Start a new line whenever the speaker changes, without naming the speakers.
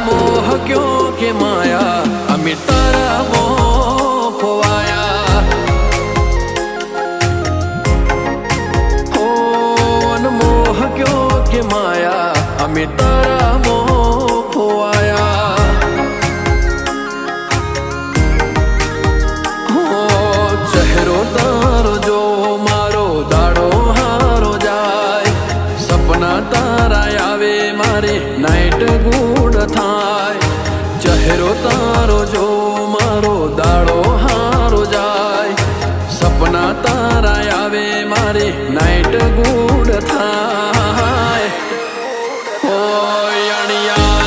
मोह क्यों के माया अमी तारा मोह खोवाया मोह क्यों के माया अमी तारा मोह खोवाया चेहरो तारो जो मारो दाड़ो हारो जाए सपना तारा आवे मारे नाइट गुड थाय चेहरो तारो